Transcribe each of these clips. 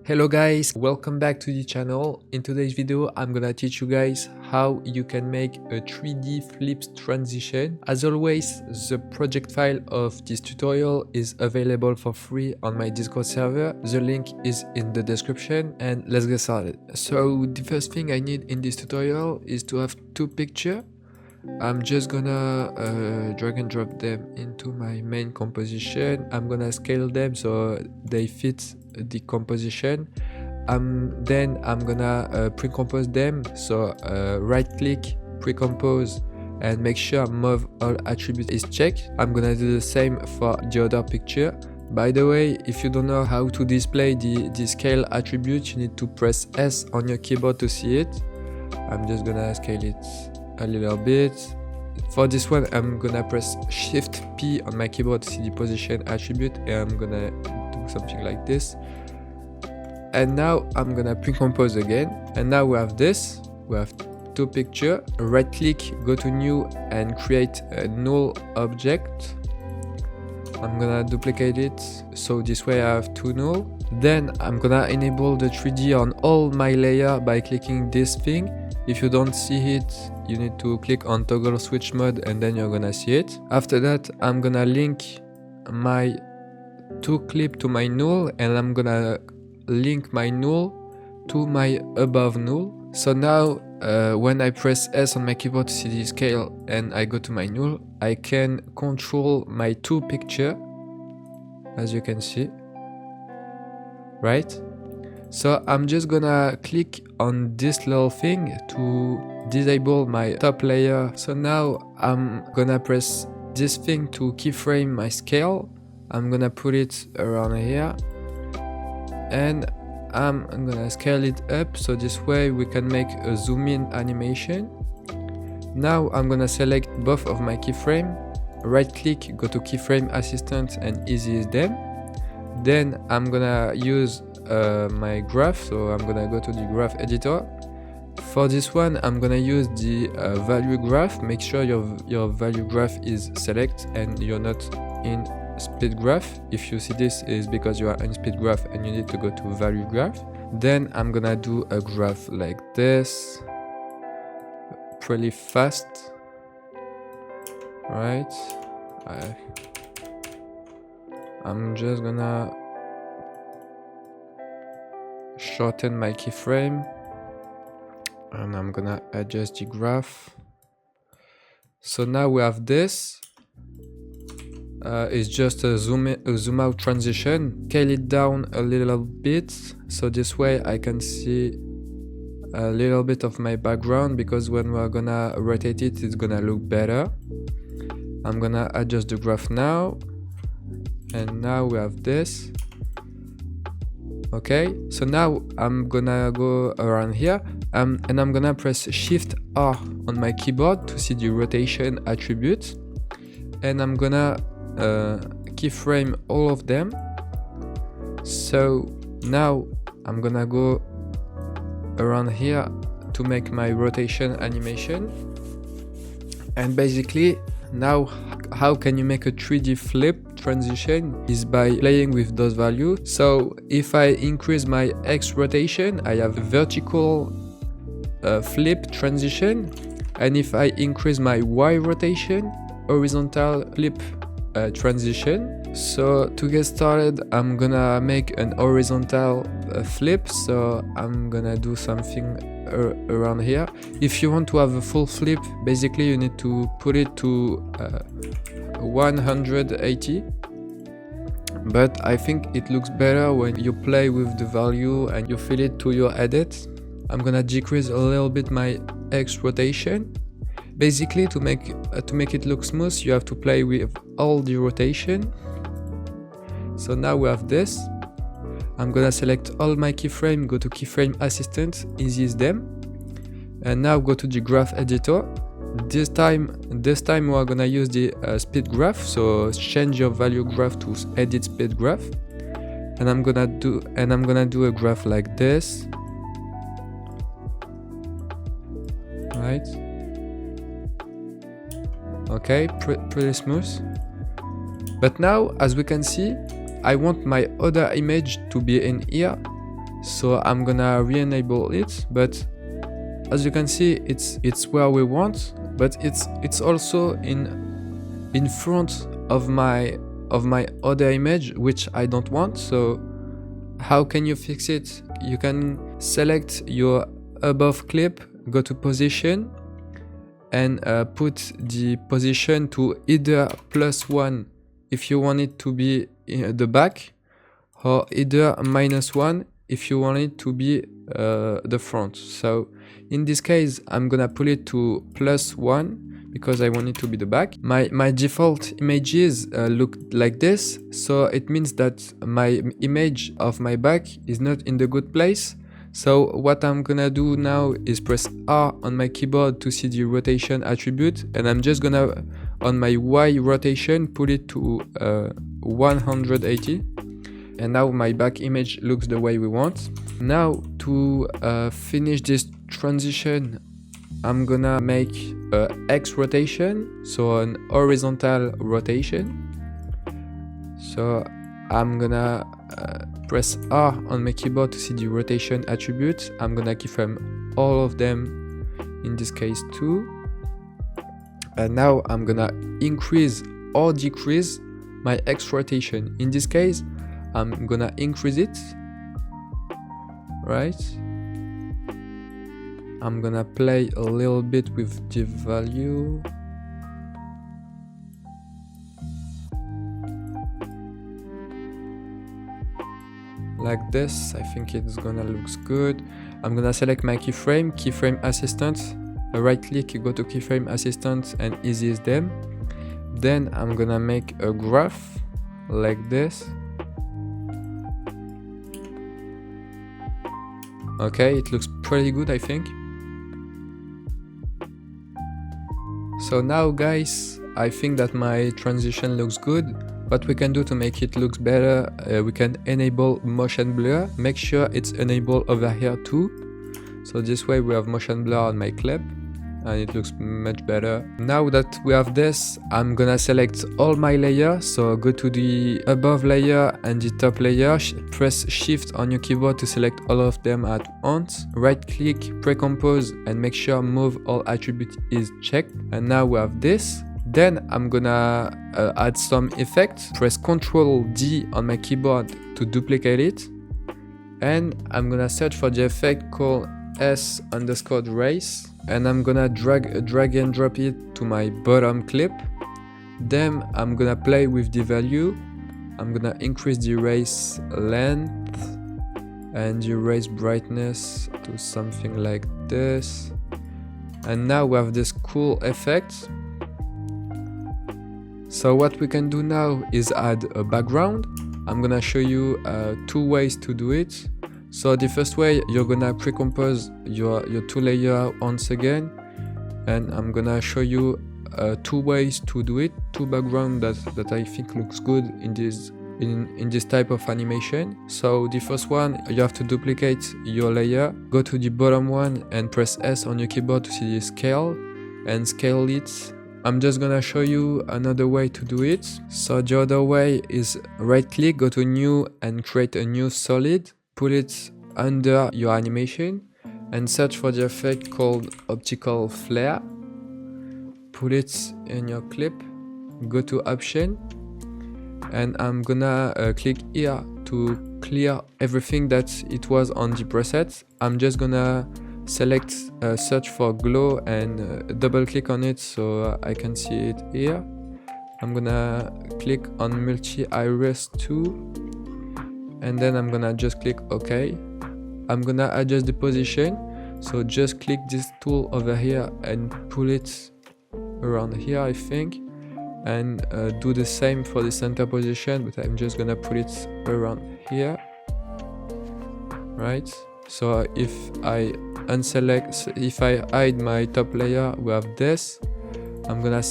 Hello guys, welcome back to the channel. In today's video I'm gonna teach you guys how you can make a 3D flips transition. As always, the project file of this tutorial is available for free on my Discord server. The link is in the description and let's get started. So the first thing I need in this tutorial is to have two pictures. I'm just gonna drag and drop them into my main composition. I'm gonna scale them so they fit the composition. Then I'm gonna pre-compose them. So right click, pre-compose, and make sure move all attributes is checked. I'm gonna do the same for the other picture. By the way, if you don't know how to display the scale attribute, you need to press S on your keyboard to see it. I'm just gonna scale it a little bit. For this one, I'm gonna press Shift P on my keyboard to see the position attribute, and I'm gonna do something like this. And now I'm gonna pre-compose again, and now we have this. We have two pictures. Right click, go to new and create a null object. I'm gonna duplicate it, so this way I have two null. Then I'm gonna enable the 3D on all my layer by clicking this thing. If you don't see it, you need to click on toggle switch mode and then you're gonna see it. After that, I'm gonna link my two clip to my null, and I'm gonna link my null to my above null. So now when I press S on my keyboard to see the scale and I go to my null, I can control my two picture, as you can see, right? So I'm just gonna click on this little thing to disable my top layer. So now I'm gonna press this thing to keyframe my scale. I'm gonna put it around here, and I'm gonna scale it up so this way we can make a zoom in animation. Now I'm gonna select both of my keyframe, right click, go to keyframe assistant and ease them. Then I'm gonna use my graph, so I'm gonna go to the graph editor. For this one, I'm gonna use the value graph. Make sure your value graph is select and you're not in split graph. If you see this, is because you are in split graph and you need to go to value graph. Then I'm gonna do a graph like this, pretty fast, right? I'm just gonna shorten my keyframe and I'm gonna adjust the graph. So now we have this. It's just a zoom out transition. Scale it down a little bit so this way I can see a little bit of my background, because when we're gonna rotate it, it's gonna look better. I'm gonna adjust the graph now, and now we have this. Okay, so now I'm gonna go around here and I'm gonna press Shift R on my keyboard to see the rotation attribute, and I'm gonna keyframe all of them. So now I'm gonna go around here to make my rotation animation. And basically now how can you make a 3D flip transition is by playing with those values. So if I increase my X rotation, I have a vertical flip transition, and if I increase my Y rotation, horizontal flip transition. So to get started, I'm gonna make an horizontal flip, so I'm gonna do something around here. If you want to have a full flip, basically you need to put it to 180, but I think it looks better when you play with the value and you feel it to your edit. I'm gonna decrease a little bit my X rotation. Basically, to make it look smooth, you have to play with all the rotation. So now we have this. I'm gonna select all my keyframe, go to keyframe assistant, ease them, and now go to the graph editor. This time we are gonna use the split graph. So change your value graph to edit split graph, and I'm gonna do a graph like this, right? Okay, pretty smooth. But now, as we can see, I want my other image to be in here. so I'm gonna re-enable it. But as you can see, it's where we want, but it's also in front of my other image, which I don't want. So how can you fix it? You can select your above clip, go to position, and put the position to either +1 if you want it to be in the back, or either -1 if you want it to be the front. So in this case, I'm gonna put it to +1 because I want it to be the back. My default images look like this, so it means that my image of my back is not in the good place. So what I'm gonna do now is press R on my keyboard to see the rotation attribute, and I'm just gonna, on my Y rotation, put it to 180. And now my back image looks the way we want. Now to finish this transition, I'm gonna make a X rotation, so an horizontal rotation. So I'm gonna press R on my keyboard to see the rotation attribute. I'm gonna keyframe all of them, in this case 2. And now I'm gonna increase or decrease my X rotation. In this case, I'm gonna increase it, right? I'm gonna play a little bit with the value. Like this, I think it's gonna look good. I'm gonna select my keyframe assistant, right click, go to keyframe assistant and easy as them. Then I'm gonna make a graph like this. Okay, it looks pretty good, I think. So now guys, I think that my transition looks good. What we can do to make it look better, we can enable motion blur. Make sure it's enabled over here too. So this way we have motion blur on my clip and it looks much better. Now that we have this, I'm gonna select all my layers. So go to the above layer and the top layer, press shift on your keyboard to select all of them at once. Right click, pre-compose, and make sure move all attribute is checked. And now we have this. Then I'm gonna add some effect. Press Ctrl D on my keyboard to duplicate it. And I'm gonna search for the effect called S_race. And I'm gonna drag and drop it to my bottom clip. Then I'm gonna play with the value. I'm gonna increase the erase length and the erase brightness to something like this. And now we have this cool effect. So what we can do now is add a background. I'm gonna show you 2 ways to do it. So the first way, you're gonna pre-compose your 2 layers once again, and I'm gonna show you 2 ways to do it, 2 backgrounds that I think looks good in this type of animation. So the first one, you have to duplicate your layer, go to the bottom one and press S on your keyboard to see the scale and scale it. I'm just gonna show you another way to do it. So the other way is right click, go to new and create a new solid. Put it under your animation and search for the effect called optical flare. Put it in your clip, go to option, and I'm gonna click here to clear everything that it was on the preset. I'm just gonna select search for glow and double click on it so I can see it here. I'm gonna click on multi-iris 2. And then I'm gonna just click OK. I'm gonna adjust the position. So just click this tool over here and pull it around here, I think. And do the same for the center position, but I'm just gonna put it around here. Right? So if I unselect, if I hide my top layer, we have this. I'm gonna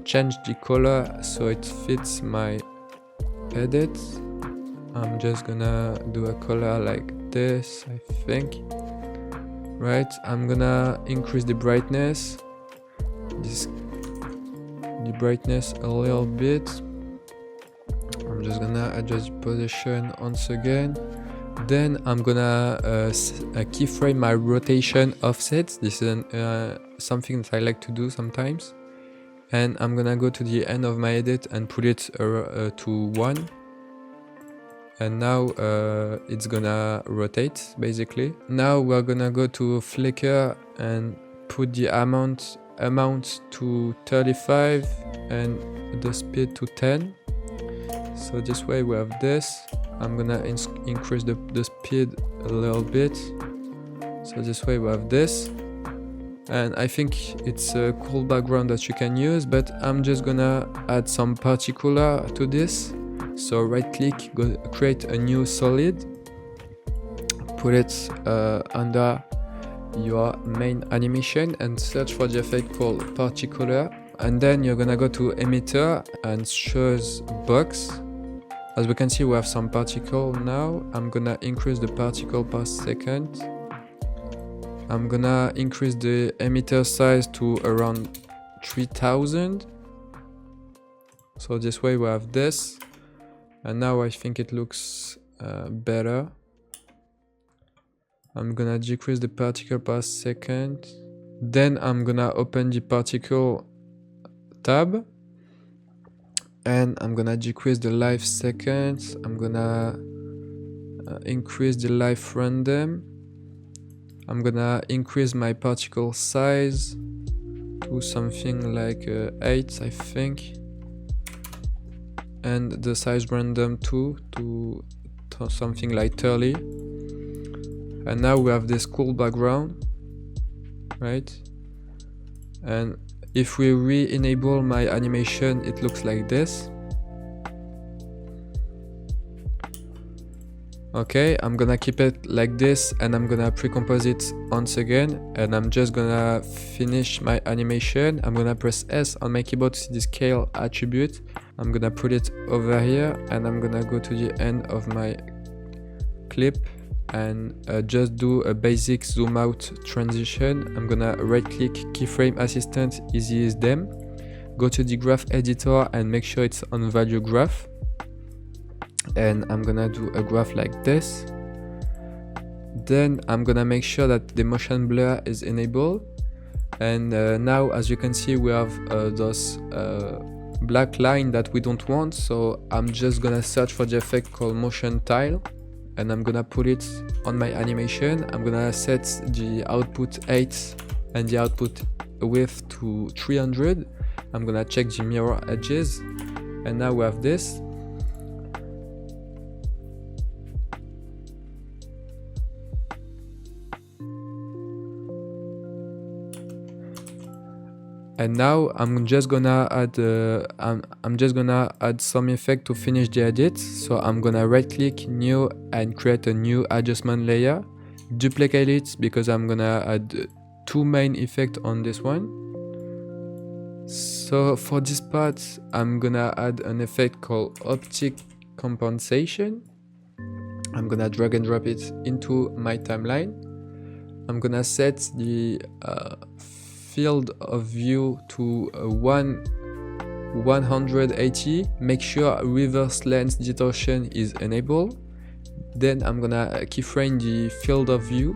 change the color so it fits my edit. I'm just gonna do a color like this, I think. Right, I'm gonna increase the brightness, the brightness a little bit. I'm just gonna adjust the position once again. Then I'm gonna keyframe my rotation offset. This is something that I like to do sometimes. And I'm gonna go to the end of my edit and put it to 1. And now it's gonna rotate basically. Now we're gonna go to flicker and put the amount to 35 and the speed to 10. So this way we have this. I'm gonna increase the speed a little bit. So this way we have this. And I think it's a cool background that you can use, but I'm just gonna add some particular to this. So right click, go create a new solid, put it under your main animation and search for the effect called particular. And then you're gonna go to emitter and choose box. As we can see, we have some particle now. I'm gonna increase the particle per second. I'm gonna increase the emitter size to around 3000. So this way we have this. And now I think it looks better. I'm gonna decrease the particle per second. Then I'm gonna open the particle tab. And I'm gonna decrease the life seconds. I'm gonna increase the life random. I'm gonna increase my particle size to something like 8, I think. And the size random too to something like 30. And now we have this cool background, right? And if we re-enable my animation, it looks like this. Okay, I'm gonna keep it like this and I'm gonna pre-compose it once again, and I'm just gonna finish my animation. I'm gonna press S on my keyboard to see the scale attribute. I'm gonna put it over here and I'm gonna go to the end of my clip and just do a basic zoom out transition. I'm gonna right click keyframe assistant, easy as them, go to the graph editor and make sure it's on value graph. And I'm gonna do a graph like this. Then I'm gonna make sure that the motion blur is enabled. And now, as you can see, we have those black line that we don't want. So I'm just gonna search for the effect called motion tile, and I'm gonna put it on my animation. I'm gonna set the output 8 and the output width to 300. I'm gonna check the mirror edges, and now we have this. And now I'm just gonna add some effect to finish the edit. So I'm gonna right click new and create a new adjustment layer, duplicate it because I'm gonna add 2 main effects on this one. So for this part, I'm gonna add an effect called optic compensation. I'm gonna drag and drop it into my timeline. I'm gonna set the field of view to 180. Make sure reverse lens distortion is enabled. Then I'm gonna keyframe the field of view,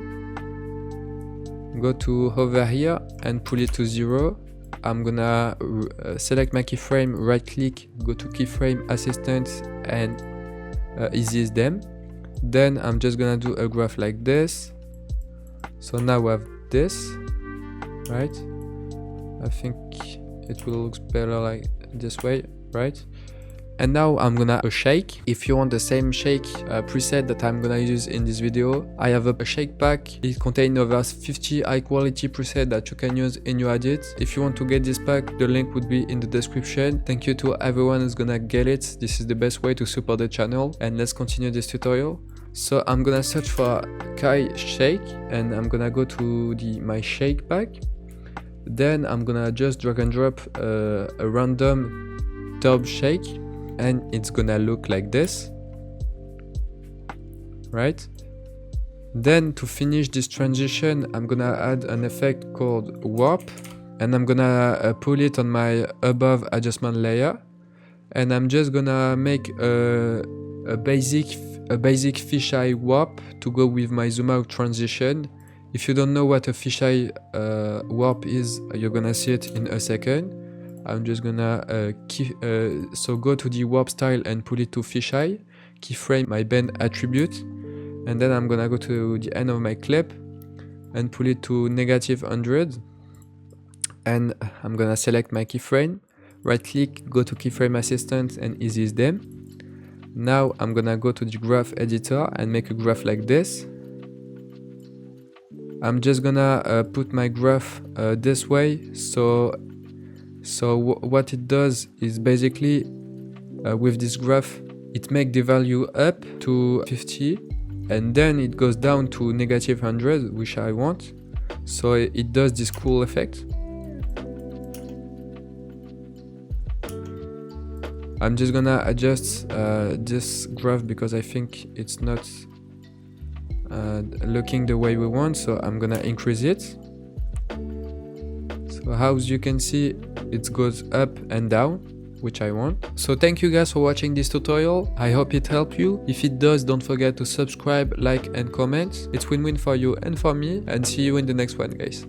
go to over here and pull it to 0. I'm gonna select my keyframe, right click, go to keyframe assistant and easy as them. Then I'm just gonna do a graph like this. So now we have this, right? I think it will look better like this way, right? And now I'm gonna shake. If you want the same shake preset that I'm gonna use in this video, I have a shake pack. It contains over 50 high quality presets that you can use in your edit. If you want to get this pack, the link would be in the description. Thank you to everyone who's gonna get it. This is the best way to support the channel, and let's continue this tutorial. So I'm gonna search for Kai shake and I'm gonna go to my shake pack. Then I'm gonna just drag and drop a random top shake, and it's gonna look like this, right? Then to finish this transition, I'm gonna add an effect called warp, and I'm gonna pull it on my above adjustment layer, and I'm just gonna make a a basic fisheye warp to go with my zoom out transition. If you don't know what a fisheye warp is, you're gonna see it in a second. I'm just gonna so go to the warp style and put it to fisheye, keyframe my bend attribute, and then I'm gonna go to the end of my clip and pull it to -100, and I'm gonna select my keyframe, right click, go to keyframe assistant and easy as them. Now I'm gonna go to the graph editor and make a graph like this. I'm just gonna put my graph this way, so what it does is basically with this graph it makes the value up to 50 and then it goes down to -100, which I want, so it does this cool effect. I'm just gonna adjust this graph because I think it's not looking the way we want, so I'm gonna increase it. So as you can see, it goes up and down, which I want. So thank you guys for watching this tutorial. I hope it helped you. If it does, don't forget to subscribe, like and comment. It's win-win for you and for me, and see you in the next one, guys.